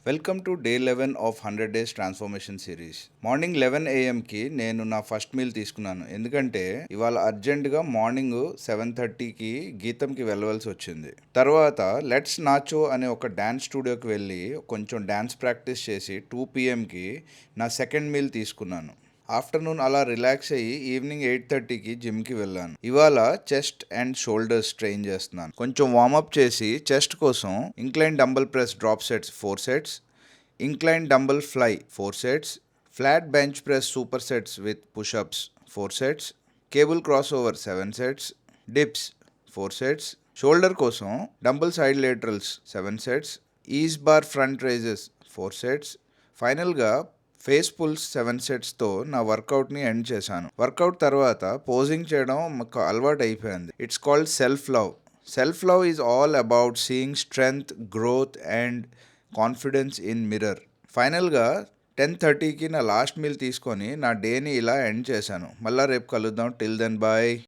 Welcome to day 11 of 100 days transformation series. Morning 11 ఏఎంకి నేను నా first meal తీసుకున్నాను, ఎందుకంటే ఇవాళ అర్జెంటుగా మార్నింగ్ 7:30కి గీతంకి వెళ్ళవలసి వచ్చింది. తర్వాత లెట్స్ నాచో అనే ఒక డ్యాన్స్ స్టూడియోకి వెళ్ళి కొంచెం డ్యాన్స్ ప్రాక్టీస్ చేసి 2 పిఎంకి నా సెకండ్ మీల్ తీసుకున్నాను. ఆఫ్టర్నూన్ అలా రిలాక్స్ అయ్యి ఈవినింగ్ 8:30కి జిమ్కి వెళ్ళాను. ఇవాళ చెస్ట్ అండ్ షోల్డర్స్ ట్రైన్ చేస్తున్నాను. కొంచెం వార్మప్ చేసి చెస్ట్ కోసం incline dumbbell press drop sets 4 sets, incline dumbbell fly 4 sets, flat bench press super sets with pushups 4 sets, cable cross over 7 sets, dips 4 sets, shoulder కోసం dumbbell side laterals 7 sets, EZ bar front raises 4 sets. ఫైనల్గా face pulls 7 సెట్స్తో నా వర్కౌట్ని end చేశాను. Workout తర్వాత posing చేయడం మాకు అలవాటు అయిపోయింది. It's called self love. Self love is all about seeing strength, growth and confidence in mirror. ఫైనల్గా 10:30కి నా లాస్ట్ మీల్ తీసుకొని నా డేని ఇలా ఎండ్ చేశాను. మళ్ళీ రేపు కలుద్దాం. Till then bye.